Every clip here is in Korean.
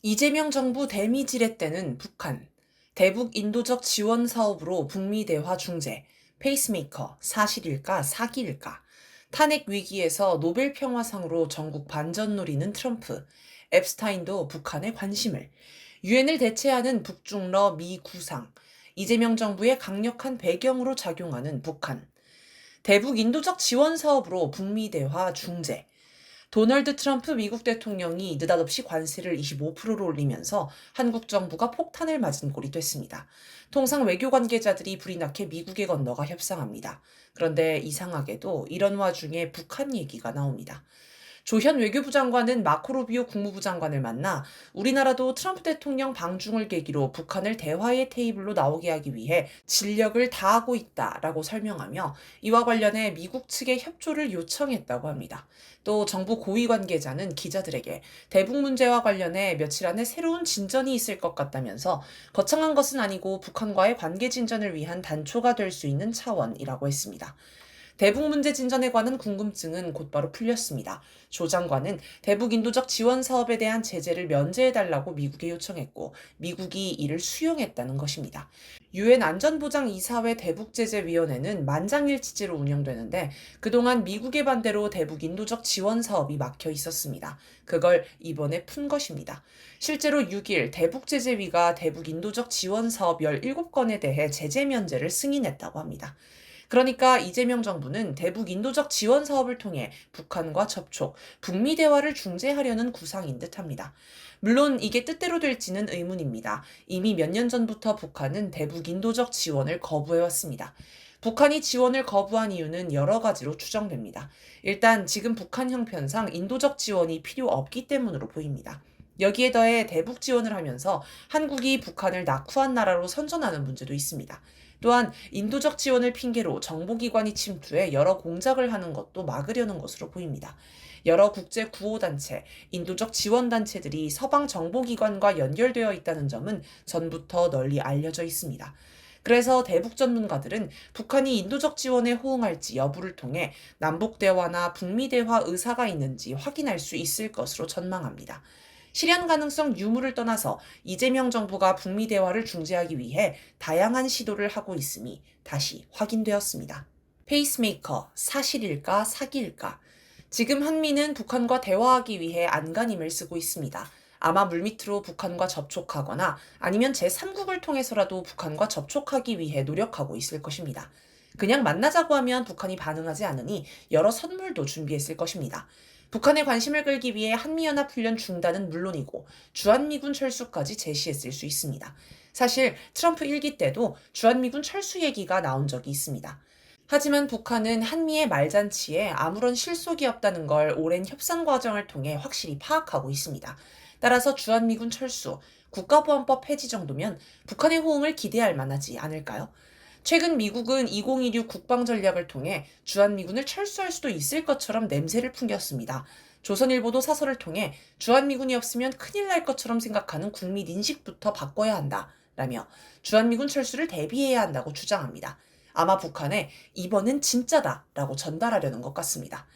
이재명 정부 대미지뢰 때는 북한, 대북 인도적 지원 사업으로 북미 대화 중재, 페이스메이커, 사실일까 사기일까, 탄핵 위기에서 노벨 평화상으로 전국 반전 노리는 트럼프, 앱스타인도 북한에 관심을, 유엔을 대체하는 북중러 미 구상, 이재명 정부의 강력한 배경으로 작용하는 북한, 대북 인도적 지원 사업으로 북미 대화 중재, 도널드 트럼프 미국 대통령이 느닷없이 관세를 25%로 올리면서 한국 정부가 폭탄을 맞은 꼴이 됐습니다. 통상 외교 관계자들이 불이 나게 미국에 건너가 협상합니다. 그런데 이상하게도 이런 와중에 북한 얘기가 나옵니다. 조현 외교부 장관은 마코 루비오 국무부 장관을 만나 우리나라도 트럼프 대통령 방중을 계기로 북한을 대화의 테이블로 나오게 하기 위해 진력을 다하고 있다라고 설명하며 이와 관련해 미국 측에 협조를 요청했다고 합니다. 또 정부 고위 관계자는 기자들에게 대북 문제와 관련해 며칠 안에 새로운 진전이 있을 것 같다면서 거창한 것은 아니고 북한과의 관계 진전을 위한 단초가 될 수 있는 차원이라고 했습니다. 대북 문제 진전에 관한 궁금증은 곧바로 풀렸습니다. 조 장관은 대북 인도적 지원 사업에 대한 제재를 면제해달라고 미국에 요청했고 미국이 이를 수용했다는 것입니다. 유엔 안전보장이사회 대북제재위원회는 만장일치제로 운영되는데 그동안 미국의 반대로 대북 인도적 지원 사업이 막혀 있었습니다. 그걸 이번에 푼 것입니다. 실제로 6일 대북제재위가 대북 인도적 지원 사업 17건에 대해 제재 면제를 승인했다고 합니다. 그러니까 이재명 정부는 대북 인도적 지원 사업을 통해 북한과 접촉, 북미 대화를 중재하려는 구상인 듯합니다. 물론 이게 뜻대로 될지는 의문입니다. 이미 몇 년 전부터 북한은 대북 인도적 지원을 거부해왔습니다. 북한이 지원을 거부한 이유는 여러 가지로 추정됩니다. 일단 지금 북한 형편상 인도적 지원이 필요 없기 때문으로 보입니다. 여기에 더해 대북 지원을 하면서 한국이 북한을 낙후한 나라로 선전하는 문제도 있습니다. 또한 인도적 지원을 핑계로 정보기관이 침투해 여러 공작을 하는 것도 막으려는 것으로 보입니다. 여러 국제 구호단체, 인도적 지원단체들이 서방 정보기관과 연결되어 있다는 점은 전부터 널리 알려져 있습니다. 그래서 대북 전문가들은 북한이 인도적 지원에 호응할지 여부를 통해 남북 대화나 북미 대화 의사가 있는지 확인할 수 있을 것으로 전망합니다. 실현 가능성 유무를 떠나서 이재명 정부가 북미 대화를 중재하기 위해 다양한 시도를 하고 있음이 다시 확인되었습니다. 페이스메이커, 사실일까 사기일까? 지금 한미는 북한과 대화하기 위해 안간힘을 쓰고 있습니다. 아마 물밑으로 북한과 접촉하거나 아니면 제3국을 통해서라도 북한과 접촉하기 위해 노력하고 있을 것입니다. 그냥 만나자고 하면 북한이 반응하지 않으니 여러 선물도 준비했을 것입니다. 북한의 관심을 끌기 위해 한미연합훈련 중단은 물론이고 주한미군 철수까지 제시했을 수 있습니다. 사실 트럼프 1기 때도 주한미군 철수 얘기가 나온 적이 있습니다. 하지만 북한은 한미의 말잔치에 아무런 실속이 없다는 걸 오랜 협상 과정을 통해 확실히 파악하고 있습니다. 따라서 주한미군 철수, 국가보안법 폐지 정도면 북한의 호응을 기대할 만하지 않을까요? 최근 미국은 2026 국방전략을 통해 주한미군을 철수할 수도 있을 것처럼 냄새를 풍겼습니다. 조선일보도 사설을 통해 주한미군이 없으면 큰일 날 것처럼 생각하는 국민 인식부터 바꿔야 한다 라며 주한미군 철수를 대비해야 한다고 주장합니다. 아마 북한에 이번엔 진짜다 라고 전달하려는 것 같습니다.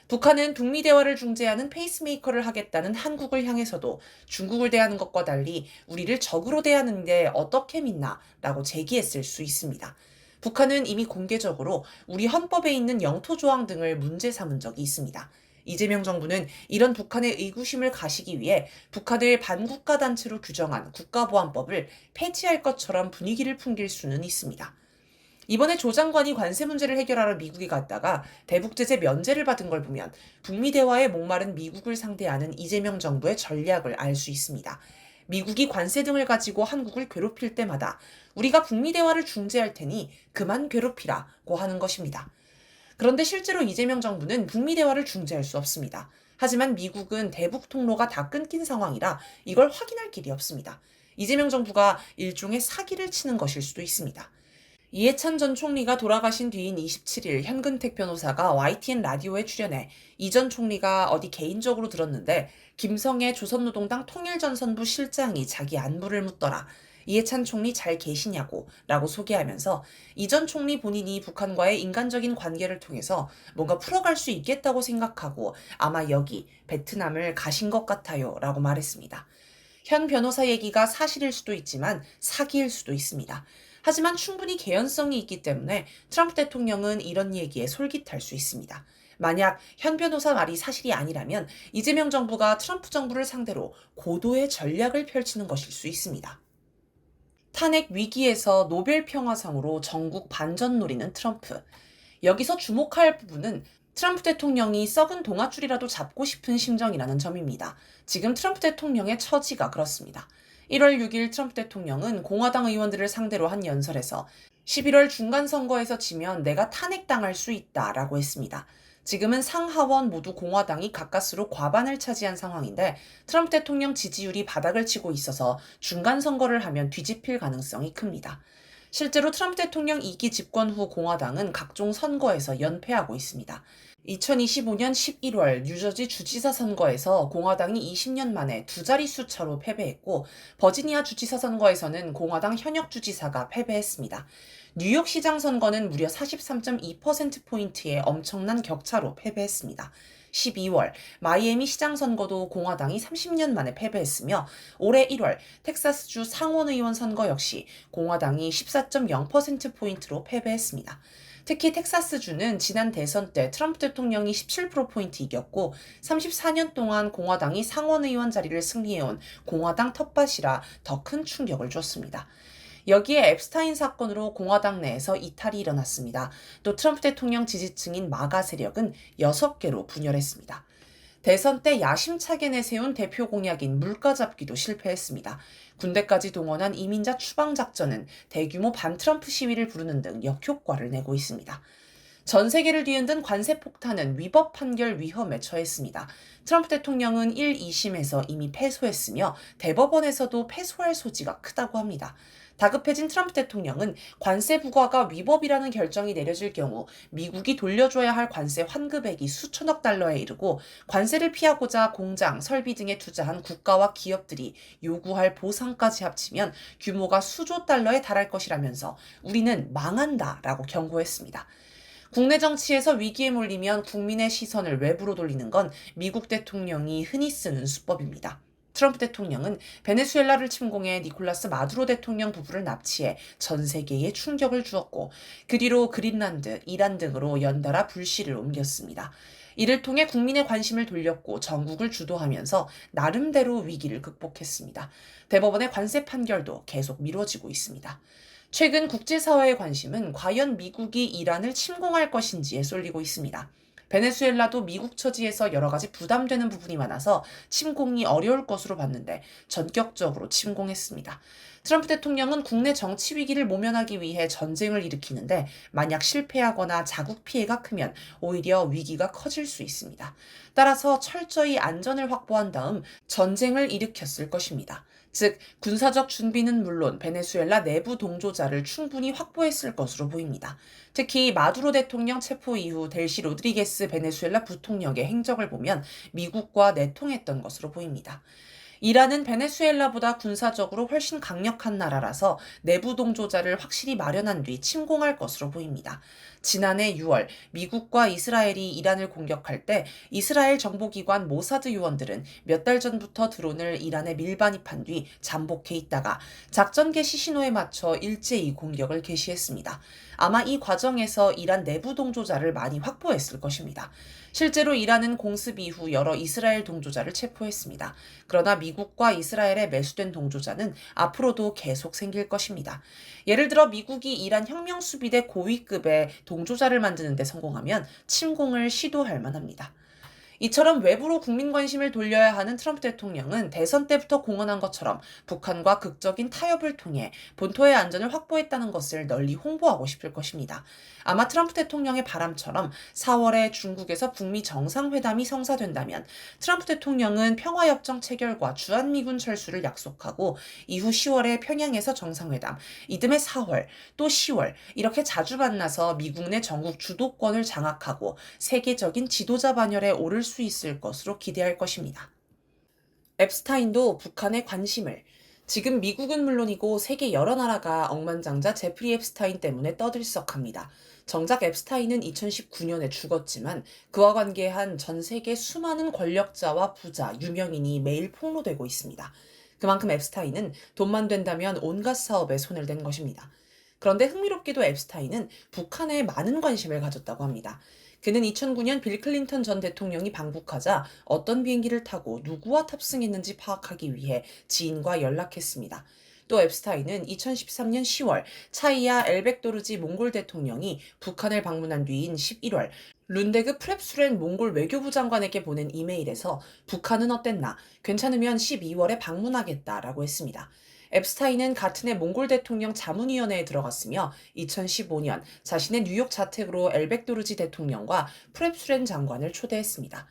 북한은 북미 대화를 중재하는 페이스메이커를 하겠다는 한국을 향해서도 중국을 대하는 것과 달리 우리를 적으로 대하는데 어떻게 믿나 라고 제기했을 수 있습니다. 북한은 이미 공개적으로 우리 헌법에 있는 영토 조항 등을 문제 삼은 적이 있습니다. 이재명 정부는 이런 북한의 의구심을 가시기 위해 북한을 반국가 단체로 규정한 국가보안법을 폐지할 것처럼 분위기를 풍길 수는 있습니다. 이번에 조 장관이 관세 문제를 해결하러 미국에 갔다가 대북 제재 면제를 받은 걸 보면 북미 대화에 목마른 미국을 상대하는 이재명 정부의 전략을 알 수 있습니다. 미국이 관세 등을 가지고 한국을 괴롭힐 때마다 우리가 북미 대화를 중재할 테니 그만 괴롭히라고 하는 것입니다. 그런데 실제로 이재명 정부는 북미 대화를 중재할 수 없습니다. 하지만 미국은 대북 통로가 다 끊긴 상황이라 이걸 확인할 길이 없습니다. 이재명 정부가 일종의 사기를 치는 것일 수도 있습니다. 이해찬 전 총리가 돌아가신 뒤인 27일 현근택 변호사가 YTN 라디오에 출연해 이 전 총리가 어디 개인적으로 들었는데 김성애 조선노동당 통일전선부 실장이 자기 안부를 묻더라. 이해찬 총리 잘 계시냐고 라고 소개하면서 이 전 총리 본인이 북한과의 인간적인 관계를 통해서 뭔가 풀어갈 수 있겠다고 생각하고 아마 여기 베트남을 가신 것 같아요 라고 말했습니다. 현 변호사 얘기가 사실일 수도 있지만 사기일 수도 있습니다. 하지만 충분히 개연성이 있기 때문에 트럼프 대통령은 이런 얘기에 솔깃할 수 있습니다. 만약 현 변호사 말이 사실이 아니라면 이재명 정부가 트럼프 정부를 상대로 고도의 전략을 펼치는 것일 수 있습니다. 탄핵 위기에서 노벨 평화상으로 전국 반전 노리는 트럼프. 여기서 주목할 부분은 트럼프 대통령이 썩은 동아줄이라도 잡고 싶은 심정이라는 점입니다. 지금 트럼프 대통령의 처지가 그렇습니다. 1월 6일 트럼프 대통령은 공화당 의원들을 상대로 한 연설에서 11월 중간선거에서 지면 내가 탄핵당할 수 있다라고 했습니다. 지금은 상하원 모두 공화당이 가까스로 과반을 차지한 상황인데 트럼프 대통령 지지율이 바닥을 치고 있어서 중간선거를 하면 뒤집힐 가능성이 큽니다. 실제로 트럼프 대통령 2기 집권 후 공화당은 각종 선거에서 연패하고 있습니다. 2025년 11월 뉴저지 주지사 선거에서 공화당이 20년 만에 두 자릿수 차로 패배했고 버지니아 주지사 선거에서는 공화당 현역 주지사가 패배했습니다. 뉴욕시장 선거는 무려 43.2%포인트의 엄청난 격차로 패배했습니다. 12월 마이애미 시장 선거도 공화당이 30년 만에 패배했으며 올해 1월 텍사스주 상원의원 선거 역시 공화당이 14.0%포인트로 패배했습니다. 특히 텍사스주는 지난 대선 때 트럼프 대통령이 17%포인트 이겼고 34년 동안 공화당이 상원의원 자리를 승리해온 공화당 텃밭이라 더 큰 충격을 줬습니다. 여기에 앱스타인 사건으로 공화당 내에서 이탈이 일어났습니다. 또 트럼프 대통령 지지층인 마가 세력은 6개로 분열했습니다. 대선 때 야심차게 내세운 대표 공약인 물가 잡기도 실패했습니다. 군대까지 동원한 이민자 추방 작전은 대규모 반트럼프 시위를 부르는 등 역효과를 내고 있습니다. 전 세계를 뒤흔든 관세 폭탄은 위법 판결 위험에 처했습니다. 트럼프 대통령은 1, 2심에서 이미 패소했으며 대법원에서도 패소할 소지가 크다고 합니다. 다급해진 트럼프 대통령은 관세 부과가 위법이라는 결정이 내려질 경우 미국이 돌려줘야 할 관세 환급액이 수천억 달러에 이르고 관세를 피하고자 공장, 설비 등에 투자한 국가와 기업들이 요구할 보상까지 합치면 규모가 수조 달러에 달할 것이라면서 우리는 망한다라고 경고했습니다. 국내 정치에서 위기에 몰리면 국민의 시선을 외부로 돌리는 건 미국 대통령이 흔히 쓰는 수법입니다. 트럼프 대통령은 베네수엘라를 침공해 니콜라스 마두로 대통령 부부를 납치해 전 세계에 충격을 주었고 그 뒤로 그린란드, 이란 등으로 연달아 불씨를 옮겼습니다. 이를 통해 국민의 관심을 돌렸고 전국을 주도하면서 나름대로 위기를 극복했습니다. 대법원의 관세 판결도 계속 미뤄지고 있습니다. 최근 국제사회의 관심은 과연 미국이 이란을 침공할 것인지에 쏠리고 있습니다. 베네수엘라도 미국 처지에서 여러 가지 부담되는 부분이 많아서 침공이 어려울 것으로 봤는데 전격적으로 침공했습니다. 트럼프 대통령은 국내 정치 위기를 모면하기 위해 전쟁을 일으키는데 만약 실패하거나 자국 피해가 크면 오히려 위기가 커질 수 있습니다. 따라서 철저히 안전을 확보한 다음 전쟁을 일으켰을 것입니다. 즉 군사적 준비는 물론 베네수엘라 내부 동조자를 충분히 확보했을 것으로 보입니다. 특히 마두로 대통령 체포 이후 델시 로드리게스 베네수엘라 부통령의 행적을 보면 미국과 내통했던 것으로 보입니다. 이란은 베네수엘라보다 군사적으로 훨씬 강력한 나라라서 내부 동조자를 확실히 마련한 뒤 침공할 것으로 보입니다. 지난해 6월 미국과 이스라엘이 이란을 공격할 때 이스라엘 정보기관 모사드 요원들은 몇 달 전부터 드론을 이란에 밀반입한 뒤 잠복해 있다가 작전 개시 신호에 맞춰 일제히 공격을 개시했습니다. 아마 이 과정에서 이란 내부 동조자를 많이 확보했을 것입니다. 실제로 이란은 공습 이후 여러 이스라엘 동조자를 체포했습니다. 그러나 미국과 이스라엘에 매수된 동조자는 앞으로도 계속 생길 것입니다. 예를 들어 미국이 이란 혁명수비대 고위급의 동조자를 만드는 데 성공하면 침공을 시도할 만합니다. 이처럼 외부로 국민 관심을 돌려야 하는 트럼프 대통령은 대선 때부터 공언한 것처럼 북한과 극적인 타협을 통해 본토의 안전을 확보했다는 것을 널리 홍보하고 싶을 것입니다. 아마 트럼프 대통령의 바람처럼 4월에 중국에서 북미 정상회담이 성사된다면 트럼프 대통령은 평화협정 체결과 주한미군 철수를 약속하고 이후 10월에 평양에서 정상회담, 이듬해 4월, 또 10월 이렇게 자주 만나서 미국 내 전국 주도권을 장악하고 세계적인 지도자 반열에 오를 수 있을 것으로 기대할 것입니다. 앱스타인도 북한의 관심을 지금 미국은 물론이고 세계 여러 나라가 억만장자 제프리 앱스타인 때문에 떠들썩합니다. 정작 앱스타인은 2019년에 죽었지만 그와 관계한 전 세계 수많은 권력자와 부자, 유명인이 매일 폭로되고 있습니다. 그만큼 앱스타인은 돈만 된다면 온갖 사업에 손을 댄 것입니다. 그런데 흥미롭게도 앱스타인은 북한에 많은 관심을 가졌다고 합니다. 그는 2009년 빌 클린턴 전 대통령이 방북하자 어떤 비행기를 타고 누구와 탑승했는지 파악하기 위해 지인과 연락했습니다. 또 앱스타인은 2013년 10월 차이야 엘벡도르지 몽골 대통령이 북한을 방문한 뒤인 11월 룬데그 프랩수렌 몽골 외교부 장관에게 보낸 이메일에서 북한은 어땠나? 괜찮으면 12월에 방문하겠다라고 했습니다. 앱스타인은 같은 해 몽골 대통령 자문위원회에 들어갔으며 2015년 자신의 뉴욕 자택으로 엘벡도르지 대통령과 프랩수렌 장관을 초대했습니다.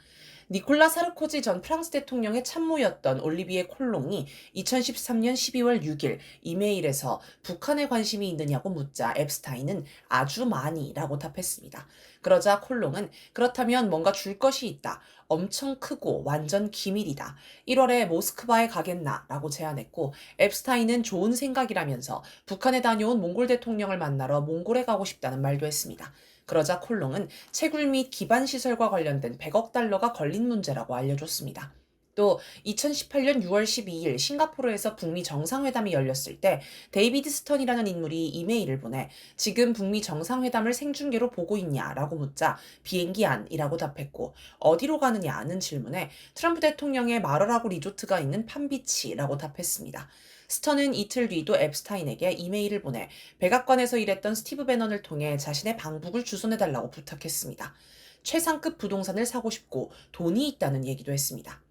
니콜라 사르코지 전 프랑스 대통령의 참모였던 올리비에 콜롱이 2013년 12월 6일 이메일에서 북한에 관심이 있느냐고 묻자 앱스타인은 아주 많이라고 답했습니다. 그러자 콜롱은 그렇다면 뭔가 줄 것이 있다. 엄청 크고 완전 기밀이다. 1월에 모스크바에 가겠나? 라고 제안했고 앱스타인은 좋은 생각이라면서 북한에 다녀온 몽골 대통령을 만나러 몽골에 가고 싶다는 말도 했습니다. 그러자 콜롱은 채굴 및 기반 시설과 관련된 100억 달러가 걸린 문제라고 알려줬습니다. 또 2018년 6월 12일 싱가포르에서 북미 정상회담이 열렸을 때 데이비드 스턴이라는 인물이 이메일을 보내 지금 북미 정상회담을 생중계로 보고 있냐라고 묻자 비행기 안이라고 답했고 어디로 가느냐는 질문에 트럼프 대통령의 마러라고 리조트가 있는 팜비치라고 답했습니다. 스턴은 이틀 뒤도 앱스타인에게 이메일을 보내 백악관에서 일했던 스티브 배넌을 통해 자신의 방북을 주선해달라고 부탁했습니다. 최상급 부동산을 사고 싶고 돈이 있다는 얘기도 했습니다.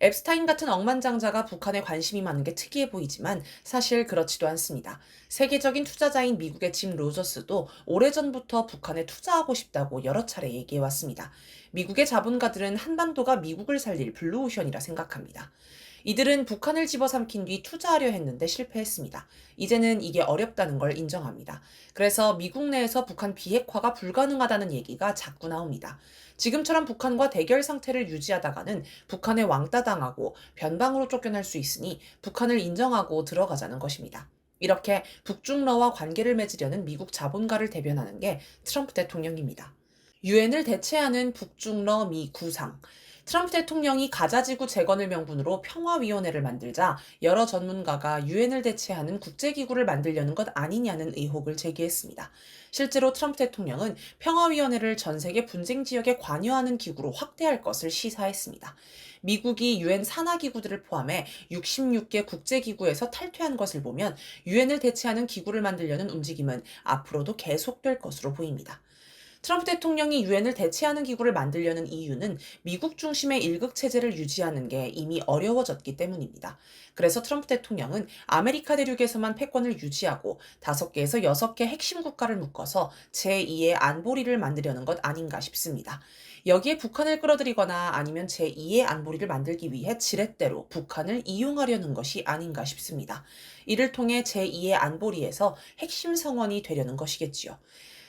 앱스타인 같은 억만장자가 북한에 관심이 많은 게 특이해 보이지만 사실 그렇지도 않습니다. 세계적인 투자자인 미국의 짐 로저스도 오래전부터 북한에 투자하고 싶다고 여러 차례 얘기해왔습니다. 미국의 자본가들은 한반도가 미국을 살릴 블루오션이라 생각합니다. 이들은 북한을 집어삼킨 뒤 투자하려 했는데 실패했습니다. 이제는 이게 어렵다는 걸 인정합니다. 그래서 미국 내에서 북한 비핵화가 불가능하다는 얘기가 자꾸 나옵니다. 지금처럼 북한과 대결 상태를 유지하다가는 북한에 왕따 당하고 변방으로 쫓겨날 수 있으니 북한을 인정하고 들어가자는 것입니다. 이렇게 북중러와 관계를 맺으려는 미국 자본가를 대변하는 게 트럼프 대통령입니다. 유엔을 대체하는 북중러 미 구상. 트럼프 대통령이 가자지구 재건을 명분으로 평화위원회를 만들자 여러 전문가가 유엔을 대체하는 국제기구를 만들려는 것 아니냐는 의혹을 제기했습니다. 실제로 트럼프 대통령은 평화위원회를 전 세계 분쟁 지역에 관여하는 기구로 확대할 것을 시사했습니다. 미국이 유엔 산하기구들을 포함해 66개 국제기구에서 탈퇴한 것을 보면 유엔을 대체하는 기구를 만들려는 움직임은 앞으로도 계속될 것으로 보입니다. 트럼프 대통령이 유엔을 대체하는 기구를 만들려는 이유는 미국 중심의 일극 체제를 유지하는 게 이미 어려워졌기 때문입니다. 그래서 트럼프 대통령은 아메리카 대륙에서만 패권을 유지하고 5개에서 6개 핵심 국가를 묶어서 제2의 안보리를 만들려는 것 아닌가 싶습니다. 여기에 북한을 끌어들이거나 아니면 제2의 안보리를 만들기 위해 지렛대로 북한을 이용하려는 것이 아닌가 싶습니다. 이를 통해 제2의 안보리에서 핵심 성원이 되려는 것이겠지요.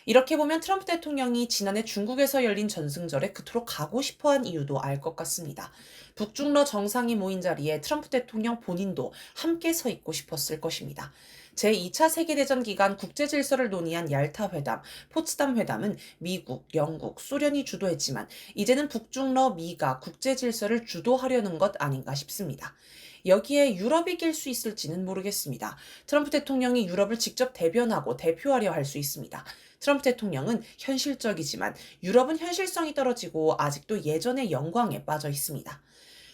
이렇게 보면 트럼프 대통령이 지난해 중국에서 열린 전승절에 그토록 가고 싶어한 이유도 알 것 같습니다. 북중러 정상이 모인 자리에 트럼프 대통령 본인도 함께 서 있고 싶었을 것입니다. 제2차 세계대전 기간 국제질서를 논의한 얄타 회담, 포츠담 회담은 미국, 영국, 소련이 주도했지만 이제는 북중러 미가 국제질서를 주도하려는 것 아닌가 싶습니다. 여기에 유럽이 낄 수 있을지는 모르겠습니다. 트럼프 대통령이 유럽을 직접 대변하고 대표하려 할 수 있습니다. 트럼프 대통령은 현실적이지만 유럽은 현실성이 떨어지고 아직도 예전의 영광에 빠져 있습니다.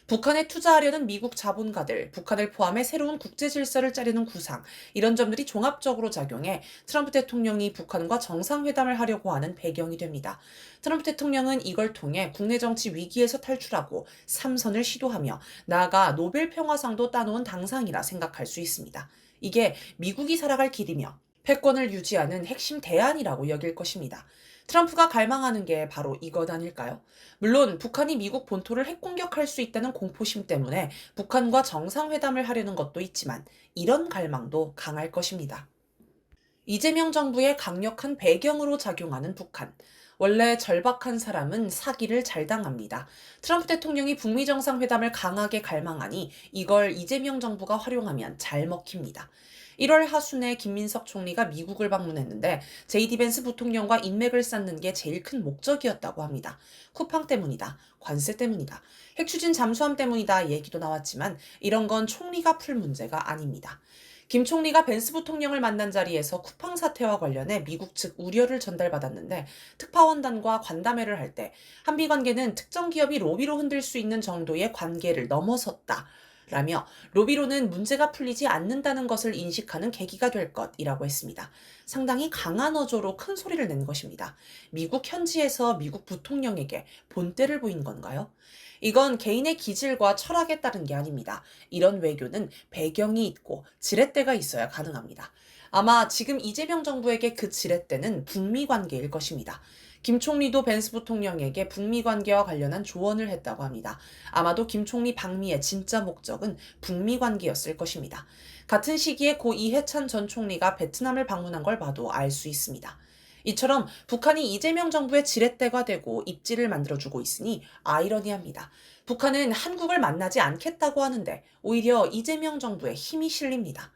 북한에 투자하려는 미국 자본가들, 북한을 포함해 새로운 국제 질서를 짜려는 구상, 이런 점들이 종합적으로 작용해 트럼프 대통령이 북한과 정상회담을 하려고 하는 배경이 됩니다. 트럼프 대통령은 이걸 통해 국내 정치 위기에서 탈출하고 삼선을 시도하며 나아가 노벨 평화상도 따놓은 당상이라 생각할 수 있습니다. 이게 미국이 살아갈 길이며 패권을 유지하는 핵심 대안이라고 여길 것입니다. 트럼프가 갈망하는 게 바로 이것 아닐까요? 물론 북한이 미국 본토를 핵공격할 수 있다는 공포심 때문에 북한과 정상회담을 하려는 것도 있지만 이런 갈망도 강할 것입니다. 이재명 정부의 강력한 배경으로 작용하는 북한. 원래 절박한 사람은 사기를 잘 당합니다. 트럼프 대통령이 북미 정상회담을 강하게 갈망하니 이걸 이재명 정부가 활용하면 잘 먹힙니다. 1월 하순에 김민석 총리가 미국을 방문했는데 JD 벤스 부통령과 인맥을 쌓는 게 제일 큰 목적이었다고 합니다. 쿠팡 때문이다. 관세 때문이다. 핵추진 잠수함 때문이다 얘기도 나왔지만 이런 건 총리가 풀 문제가 아닙니다. 김 총리가 벤스 부통령을 만난 자리에서 쿠팡 사태와 관련해 미국 측 우려를 전달받았는데 특파원단과 관담회를 할 때 한미 관계는 특정 기업이 로비로 흔들 수 있는 정도의 관계를 넘어섰다. 라며 로비로는 문제가 풀리지 않는다는 것을 인식하는 계기가 될 것이라고 했습니다. 상당히 강한 어조로 큰 소리를 낸 것입니다. 미국 현지에서 미국 부통령에게 본때를 보인 건가요? 이건 개인의 기질과 철학에 따른 게 아닙니다. 이런 외교는 배경이 있고 지렛대가 있어야 가능합니다. 아마 지금 이재명 정부에게 그 지렛대는 북미 관계일 것입니다. 김 총리도 벤스 부통령에게 북미 관계와 관련한 조언을 했다고 합니다. 아마도 김 총리 방미의 진짜 목적은 북미 관계였을 것입니다. 같은 시기에 고 이해찬 전 총리가 베트남을 방문한 걸 봐도 알 수 있습니다. 이처럼 북한이 이재명 정부의 지렛대가 되고 입지를 만들어주고 있으니 아이러니합니다. 북한은 한국을 만나지 않겠다고 하는데 오히려 이재명 정부에 힘이 실립니다.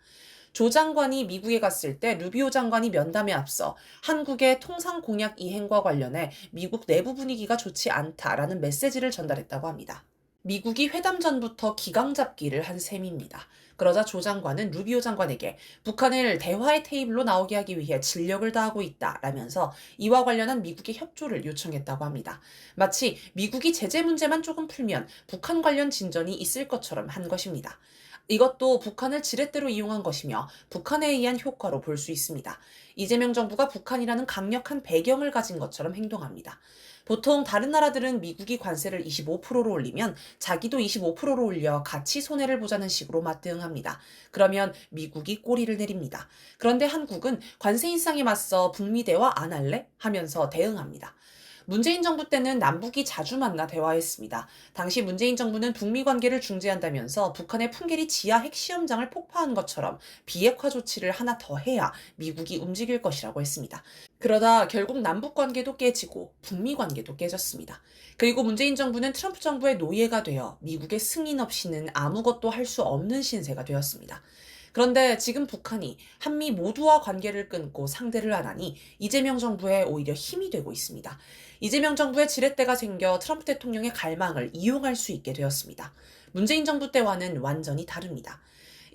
조 장관이 미국에 갔을 때 루비오 장관이 면담에 앞서 한국의 통상 공약 이행과 관련해 미국 내부 분위기가 좋지 않다라는 메시지를 전달했다고 합니다. 미국이 회담 전부터 기강 잡기를 한 셈입니다. 그러자 조 장관은 루비오 장관에게 북한을 대화의 테이블로 나오게 하기 위해 진력을 다하고 있다라면서 이와 관련한 미국의 협조를 요청했다고 합니다. 마치 미국이 제재 문제만 조금 풀면 북한 관련 진전이 있을 것처럼 한 것입니다. 이것도 북한을 지렛대로 이용한 것이며 북한에 의한 효과로 볼 수 있습니다. 이재명 정부가 북한이라는 강력한 배경을 가진 것처럼 행동합니다. 보통 다른 나라들은 미국이 관세를 25%로 올리면 자기도 25%로 올려 같이 손해를 보자는 식으로 맞대응합니다. 그러면 미국이 꼬리를 내립니다. 그런데 한국은 관세 인상에 맞서 북미 대화 안 할래? 하면서 대응합니다. 문재인 정부 때는 남북이 자주 만나 대화했습니다. 당시 문재인 정부는 북미 관계를 중재한다면서 북한의 풍계리 지하 핵시험장을 폭파한 것처럼 비핵화 조치를 하나 더 해야 미국이 움직일 것이라고 했습니다. 그러다 결국 남북 관계도 깨지고 북미 관계도 깨졌습니다. 그리고 문재인 정부는 트럼프 정부의 노예가 되어 미국의 승인 없이는 아무것도 할 수 없는 신세가 되었습니다. 그런데 지금 북한이 한미 모두와 관계를 끊고 상대를 안 하니 이재명 정부에 오히려 힘이 되고 있습니다. 이재명 정부의 지렛대가 생겨 트럼프 대통령의 갈망을 이용할 수 있게 되었습니다. 문재인 정부 때와는 완전히 다릅니다.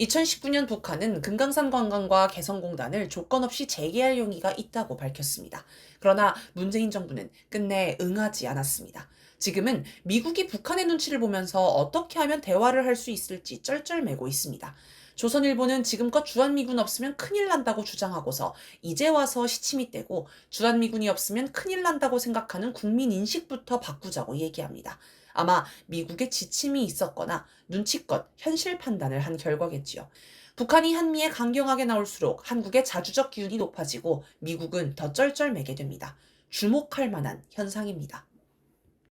2019년 북한은 금강산 관광과 개성공단을 조건 없이 재개할 용의가 있다고 밝혔습니다. 그러나 문재인 정부는 끝내 응하지 않았습니다. 지금은 미국이 북한의 눈치를 보면서 어떻게 하면 대화를 할 수 있을지 쩔쩔매고 있습니다. 조선일보는 지금껏 주한미군 없으면 큰일 난다고 주장하고서 이제 와서 시침이 떼고 주한미군이 없으면 큰일 난다고 생각하는 국민 인식부터 바꾸자고 얘기합니다. 아마 미국의 지침이 있었거나 눈치껏 현실 판단을 한 결과겠지요. 북한이 한미에 강경하게 나올수록 한국의 자주적 기운이 높아지고 미국은 더 쩔쩔매게 됩니다. 주목할 만한 현상입니다.